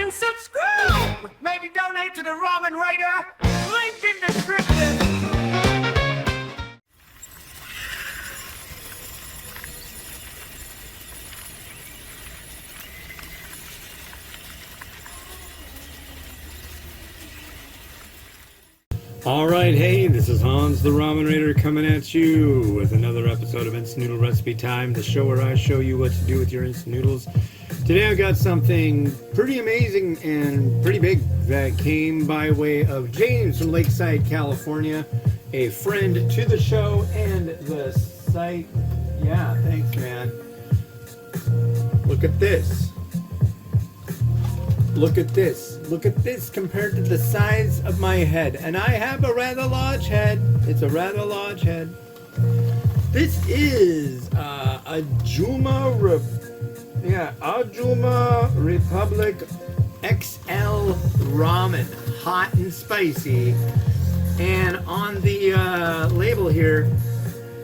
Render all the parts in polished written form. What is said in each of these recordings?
and subscribe. Maybe donate to the Ramen Writer. Link in description. Alright, hey, this is Hans the Ramen Raider coming at you with another episode of Instant Noodle Recipe Time, the show where I show you what to do with your instant noodles. Today I've got something pretty amazing and pretty big that came by way of James from Lakeside, California, a friend to the show and the site. Yeah, thanks, man. Look at this. Look at this. Look at this compared to the size of my head. And I have a rather large head. It's a rather large head. This is Ajumma Republic XL Ramen. Hot and spicy. And on the label here,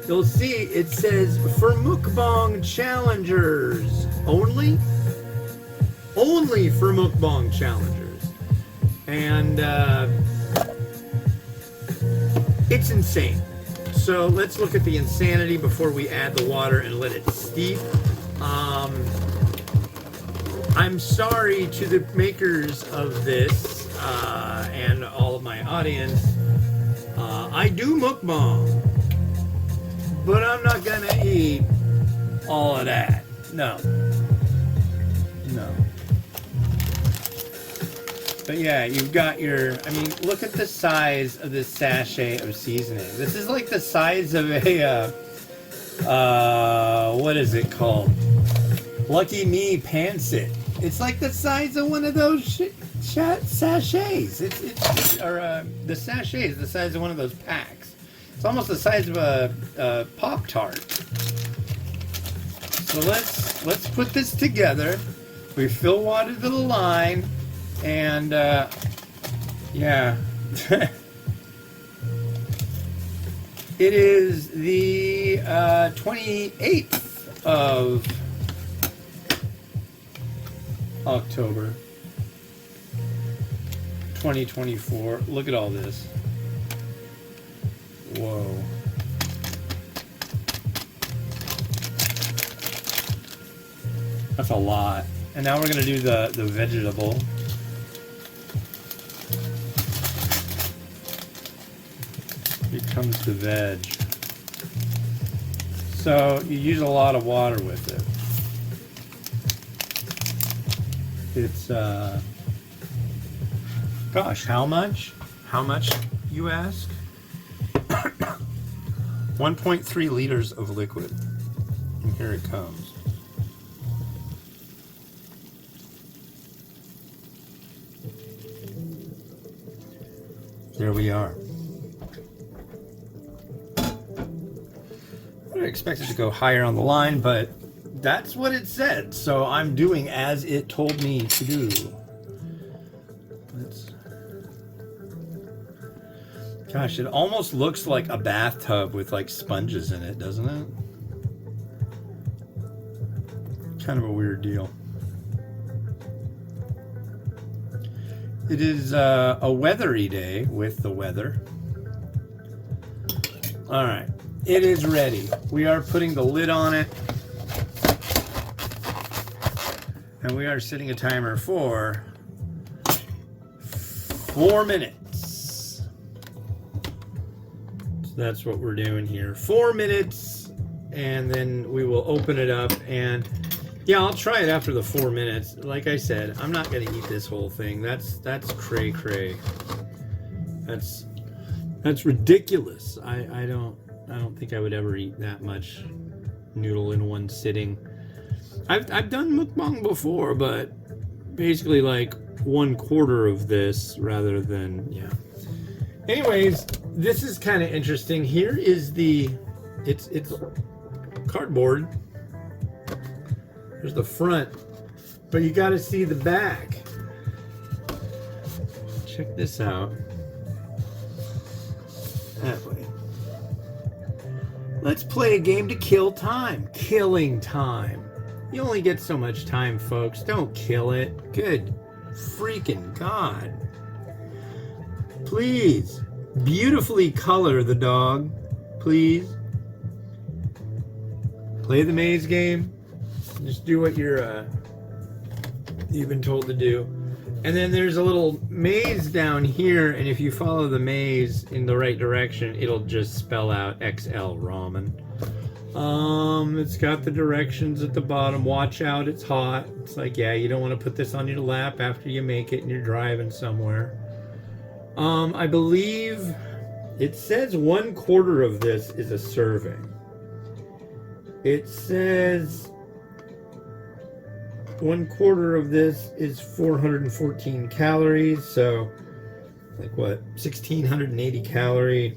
you'll see it says for mukbang challengers only. Only for mukbang challengers. And it's insane. So let's look at the insanity before we add the water and let it steep. I'm sorry to the makers of this and all of my audience. I do mukbang, but I'm not gonna eat all of that. No. But yeah, you've got your, I mean, look at the size of this sachet of seasoning. This is like the size of a, what is it called? Lucky Me Pancit. It's like the size of one of those sachets. The sachet is the size of one of those packs. It's almost the size of a Pop-Tart. So let's put this together. We fill water to the line. And yeah, it is the 28th of October 2024. Look at all this. Whoa. That's a lot. And now we're going to do the vegetable. Here comes the veg. So you use a lot of water with it. It's gosh, how much? How much, you ask? 1.3 liters of liquid. And here it comes. There we are. I expected to go higher on the line, but that's what it said, so I'm doing as it told me to do. Gosh, it almost looks like a bathtub with like sponges in it, doesn't it? Kind of a weird deal. It is a weathery day with the weather. All right. It is ready. We are putting the lid on it. And we are setting a timer for 4 minutes. So that's what we're doing here. 4 minutes, and then we will open it up. And yeah, I'll try it after the 4 minutes. Like I said, I'm not gonna eat this whole thing. That's cray cray. That's ridiculous. I don't think I would ever eat that much noodle in one sitting. I've done mukbang before, but basically like 1/4 of this rather than, yeah. Anyways, this is kind of interesting. Here is it's cardboard. There's the front, but you got to see the back. Check this out. That way. Let's play a game to kill time. Killing time. You only get so much time, folks. Don't kill it. Good. freaking God. Please, beautifully color the dog. Please. Play the maze game. Just do what you've been told to do. And then there's a little maze down here, and if you follow the maze in the right direction, it'll just spell out XL Ramen. It's got the directions at the bottom. Watch out, it's hot. It's like, yeah, you don't want to put this on your lap after you make it and you're driving somewhere. I believe it says 1/4 of this is a serving. It says 1/4 of this is 414 calories, so like what, 1680 calorie.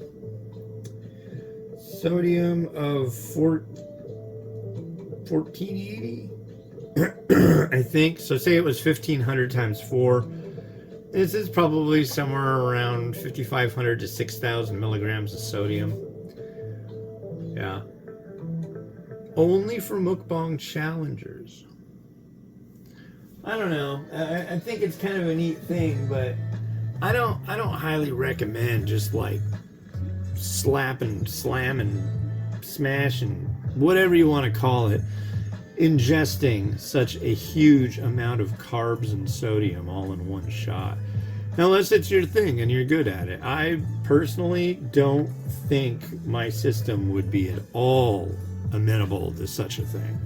Sodium of 1480, I think. So say it was 1500 times 4. This is probably somewhere around 5500 to 6000 milligrams of sodium. Yeah. Only for mukbang challengers. I don't know. I think it's kind of a neat thing, but I don't highly recommend just like slapping, slamming, smashing, whatever you want to call it, ingesting such a huge amount of carbs and sodium all in one shot. Now, unless it's your thing and you're good at it. I personally don't think my system would be at all amenable to such a thing.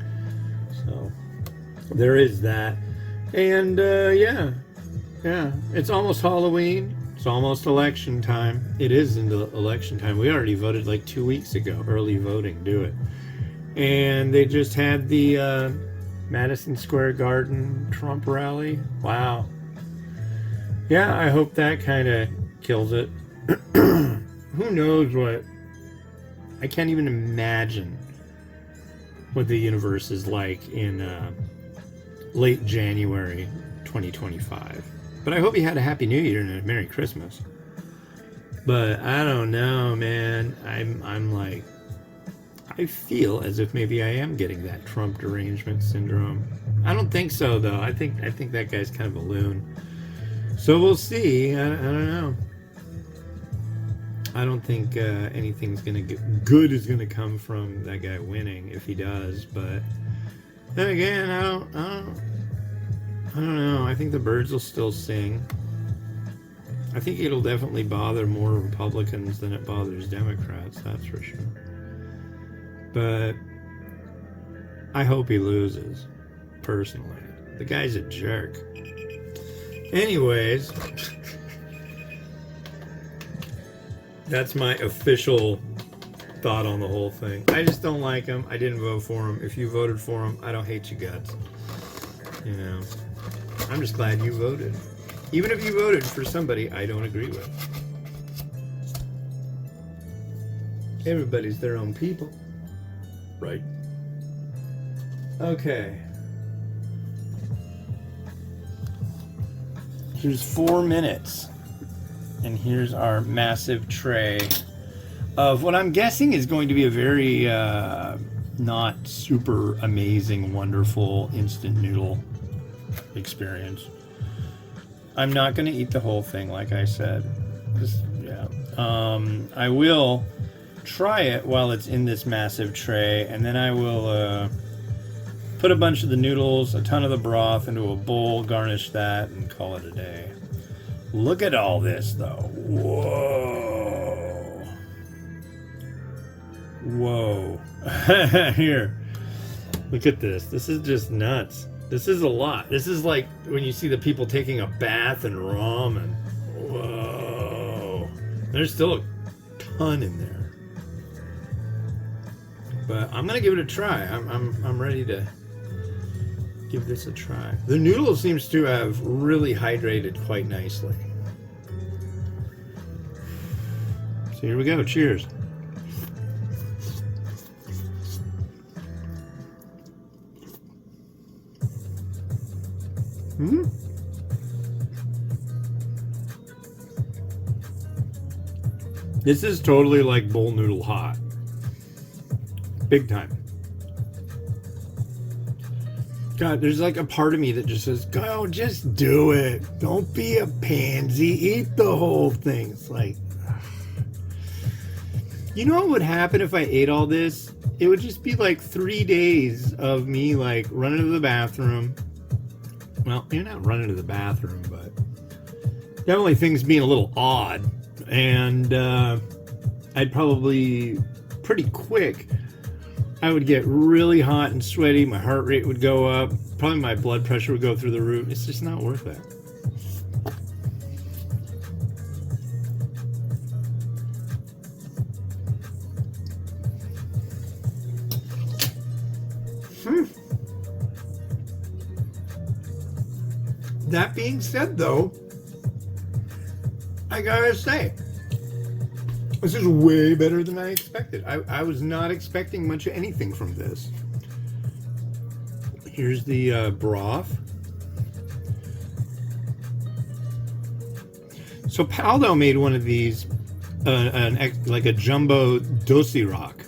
So there is that. And yeah, it's almost Halloween. It's almost election time. It is into election time. We already voted like 2 weeks ago. Early voting, do it. And they just had the Madison Square Garden Trump rally. Wow. Yeah, I hope that kind of kills it. Who knows what? I can't even imagine what the universe is like in late January 2025. But I hope you had a Happy New Year and a Merry Christmas. But I don't know, man. I'm like, I feel as if maybe I am getting that Trump derangement syndrome. I don't think so, though. I think that guy's kind of a loon. So we'll see. I don't know. I don't think anything's good is gonna come from that guy winning if he does. But then again, I don't know. I think the birds will still sing. I think it'll definitely bother more Republicans than it bothers Democrats, that's for sure. But I hope he loses, personally. The guy's a jerk. Anyways, that's my official thought on the whole thing. I just don't like him. I didn't vote for him. If you voted for him, I don't hate you guts. You know, I'm just glad you voted. Even if you voted for somebody I don't agree with. Everybody's their own people. Right. Okay. Here's 4 minutes. And here's our massive tray of what I'm guessing is going to be a very not super amazing, wonderful instant noodle experience. I'm not going to eat the whole thing, like I said. I will try it while it's in this massive tray, and then I will put a bunch of the noodles, a ton of the broth into a bowl, garnish that, and call it a day. Look at all this, though. Whoa. Whoa. Here. Look at this. This is just nuts. This is a lot. This is like when you see the people taking a bath in ramen. Whoa. There's still a ton in there. But I'm gonna give it a try. I'm ready to give this a try. The noodle seems to have really hydrated quite nicely. So here we go. Cheers. This is totally like bowl noodle hot. Big time. God, there's like a part of me that just says, go, just do it. Don't be a pansy. Eat the whole thing. It's like, you know what would happen if I ate all this? It would just be like 3 days of me like running to the bathroom. Well, you're not running to the bathroom, but definitely things being a little odd. And I'd probably pretty quick, I would get really hot and sweaty. My heart rate would go up. Probably my blood pressure would go through the roof. It's just not worth it. That being said, though, I gotta say, this is way better than I expected. I was not expecting much of anything from this. Here's the broth. So Paldo made one of these, like a jumbo dosirak.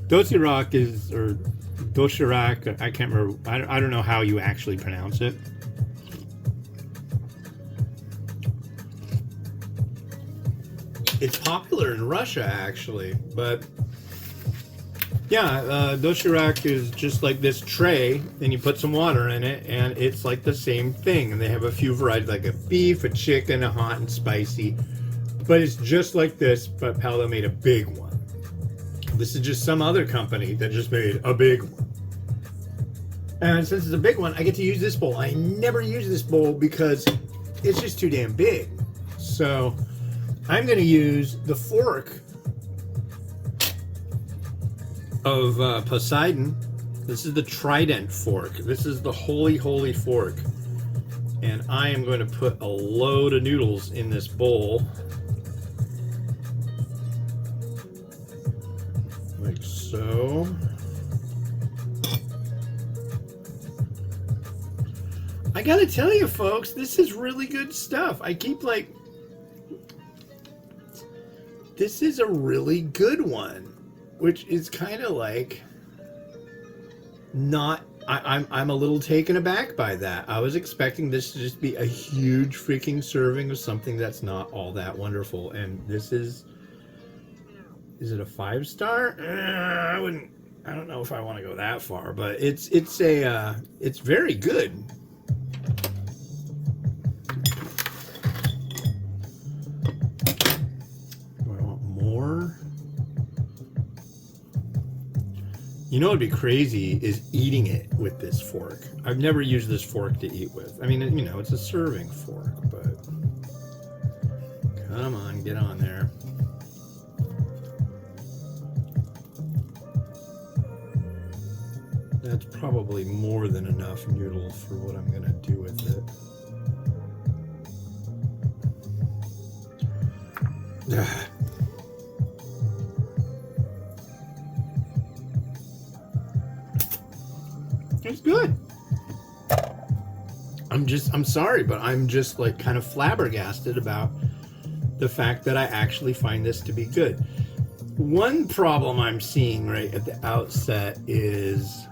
Dosirak is, or doshirak, I can't remember. I don't know how you actually pronounce it. It's popular in Russia, actually, but yeah, doshirak is just like this tray, and you put some water in it, and it's like the same thing. And they have a few varieties, like a beef, a chicken, a hot and spicy, but it's just like this. But Paldo made a big one. This is just some other company that just made a big one. And since it's a big one, I get to use this bowl. I never use this bowl because it's just too damn big. So I'm going to use the fork of Poseidon. This is the Trident fork. This is the holy, holy fork. And I am going to put a load of noodles in this bowl. Like so. I gotta tell you, folks, this is really good stuff. I keep like, this is a really good one, which is kind of like not, I'm a little taken aback by that. I was expecting this to just be a huge freaking serving of something that's not all that wonderful. And this is it a 5-star? I don't know if I want to go that far, but it's very good. You know what would be crazy is eating it with this fork. I've never used this fork to eat with. I mean, you know, it's a serving fork, but come on, get on there. That's probably more than enough noodle for what I'm gonna do with it. It's good. I'm sorry, but I'm just like kind of flabbergasted about the fact that I actually find this to be good. One problem I'm seeing right at the outset is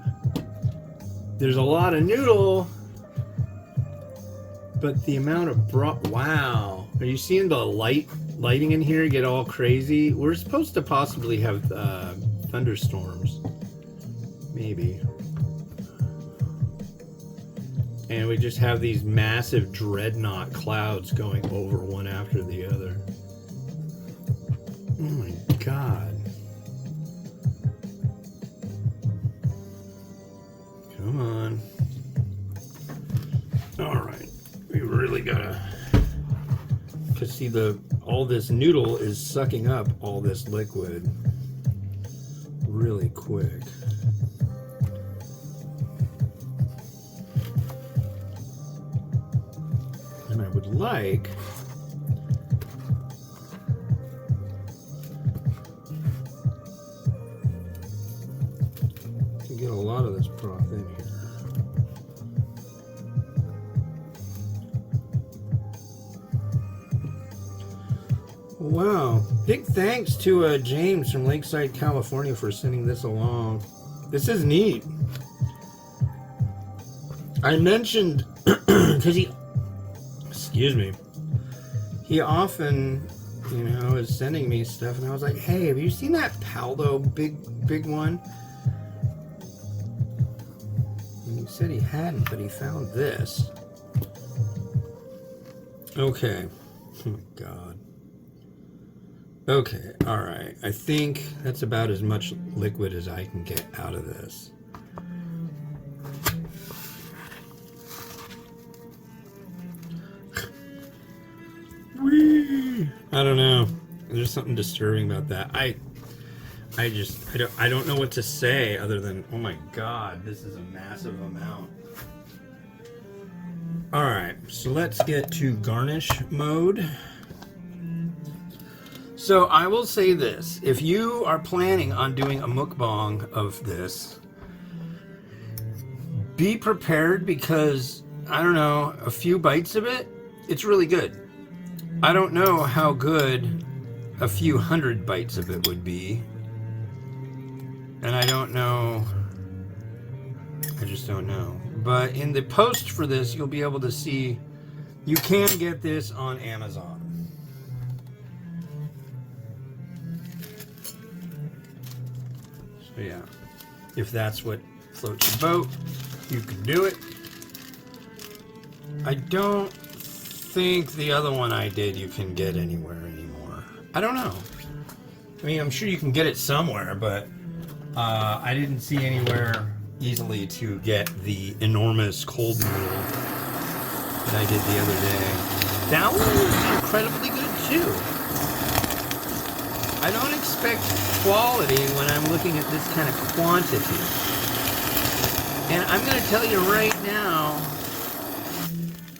there's a lot of noodle, but the amount of broth, wow. Are you seeing the lighting in here get all crazy? We're supposed to possibly have thunderstorms. Maybe. And we just have these massive dreadnought clouds going over one after the other. Oh my God. Come on. All right. We really gotta, cause see all this noodle is sucking up all this liquid really quick. And I would like to get a lot of this broth in here. Wow. Big thanks to James from Lakeside, California for sending this along. This is neat. I mentioned because excuse me, he often, is sending me stuff, and I was like, "Hey, have you seen that Paldo big one?" And he said he hadn't, but he found this. Okay. Oh, God. Okay, alright. I think that's about as much liquid as I can get out of this. Whee! I don't know. There's something disturbing about that. I don't know what to say other than, oh my God, this is a massive amount. Alright, so let's get to garnish mode. So I will say this, if you are planning on doing a mukbang of this, be prepared because, I don't know, a few bites of it, it's really good. I don't know how good a few hundred bites of it would be. And I don't know, I just don't know. But in the post for this, you'll be able to see, you can get this on Amazon. So yeah, if that's what floats your boat, you can do it. I don't think the other one I did you can get anywhere anymore. I don't know. I mean, I'm sure you can get it somewhere, but I didn't see anywhere easily to get the enormous cold noodle that I did the other day. That one was incredibly good too. I don't expect quality when I'm looking at this kind of quantity. And I'm going to tell you right now,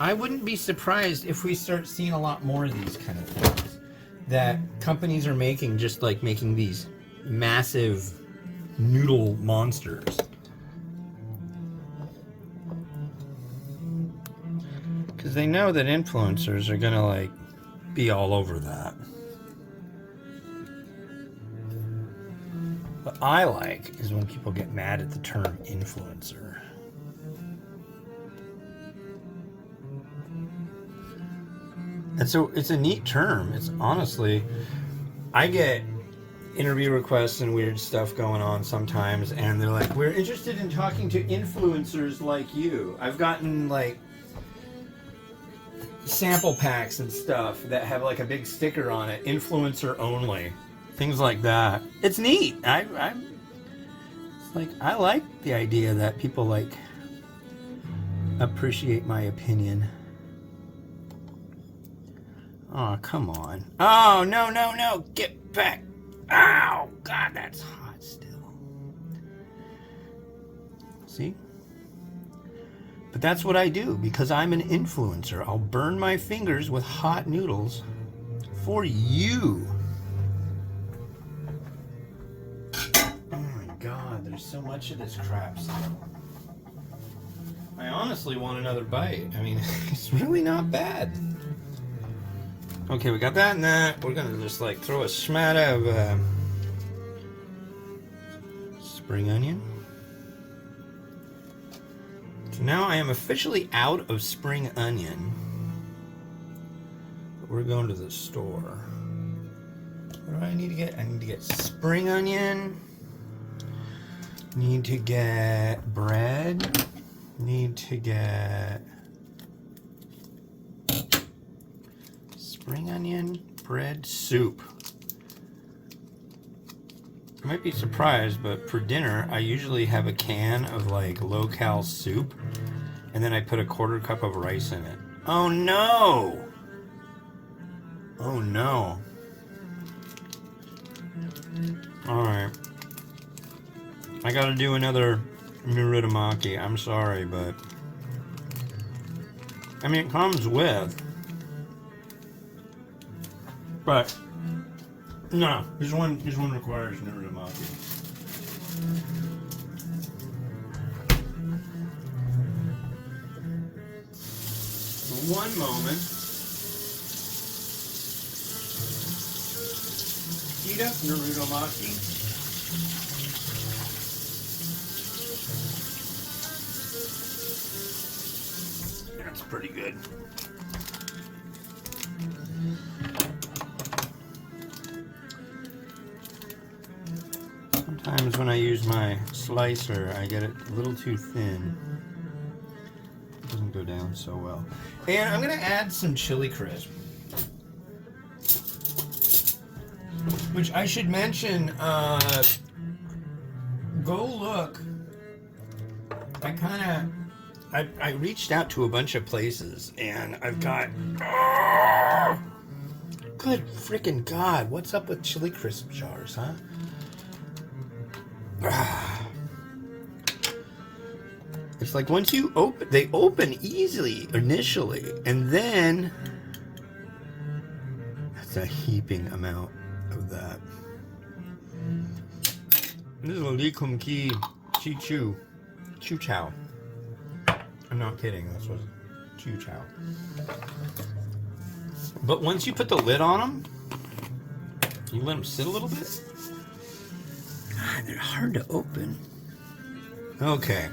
I wouldn't be surprised if we start seeing a lot more of these kind of things. That companies are making, just like making these massive noodle monsters. Because they know that influencers are going to like be all over that. What I like is when people get mad at the term influencer. And so it's a neat term. It's honestly, I get interview requests and weird stuff going on sometimes, and they're like, we're interested in talking to influencers like you. I've gotten like sample packs and stuff that have like a big sticker on it, influencer only, things like that. It's neat. I like the idea that people like appreciate my opinion. Oh, come on. Oh, no. Get back. Ow, God, that's hot still. See? But that's what I do because I'm an influencer. I'll burn my fingers with hot noodles for you. Oh my God, there's so much of this crap still. I honestly want another bite. I mean, it's really not bad. Okay, we got that and that. We're gonna just like throw a smatter of spring onion. So now I am officially out of spring onion. But we're going to the store. What do I need to get? I need to get spring onion. Need to get bread. Need to get spring onion, bread, soup. You might be surprised, but for dinner, I usually have a can of like low-cal soup, and then I put a quarter cup of rice in it. Oh no! Oh no. Alright. I gotta do another Mirutamaki. I'm sorry, but I mean, it comes with. But no, this one requires Mirutamaki. For one moment, heat up Mirutamaki. That's pretty good. Sometimes when I use my slicer, I get it a little too thin. It doesn't go down so well. And I'm gonna add some chili crisp. Which I should mention, go look. I reached out to a bunch of places and I've got, good freaking God, what's up with chili crisp jars, huh? It's like once you open, they open easily initially, and then that's a heaping amount of that. This is a Li Kum Ki Chi Chu Chu Chow. I'm not kidding, that's what Chu Chow. But once you put the lid on them, you let them sit a little bit. God, they're hard to open. Okay.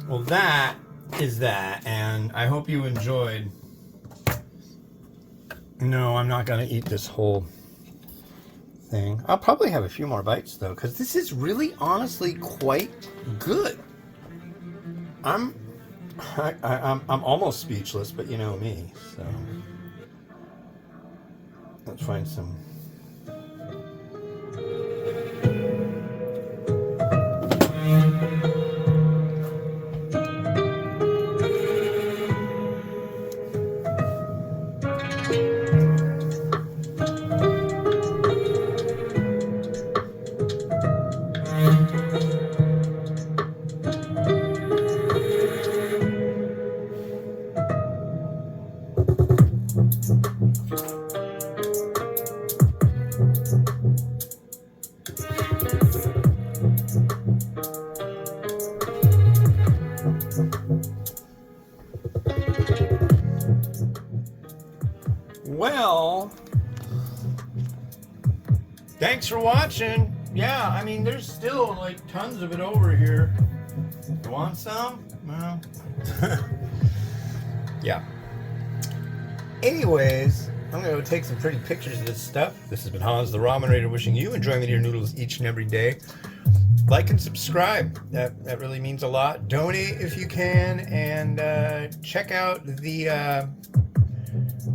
Well, that is that, and I hope you enjoyed. No, I'm not going to eat this whole thing. I'll probably have a few more bites, though, because this is really, honestly, quite good. I'm almost speechless, but you know me, so let's find some. Well, thanks for watching. Yeah, I mean, there's still like tons of it over here. You want some? No. Yeah. Anyways, I'm going to go take some pretty pictures of this stuff. This has been Hans the Ramen Raider wishing you enjoyment of your noodles each and every day. Like and subscribe. That really means a lot. Donate if you can, and check out the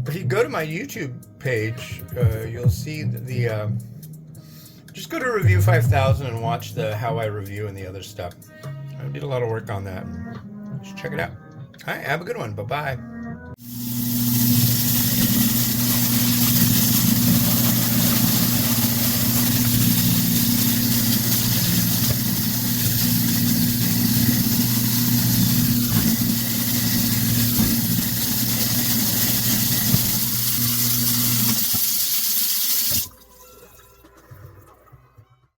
if you go to my YouTube page, you'll see the just go to Review 5000 and watch the how I review and the other stuff. I did a lot of work on that. Just check it out. All right, have a good one. Bye-bye.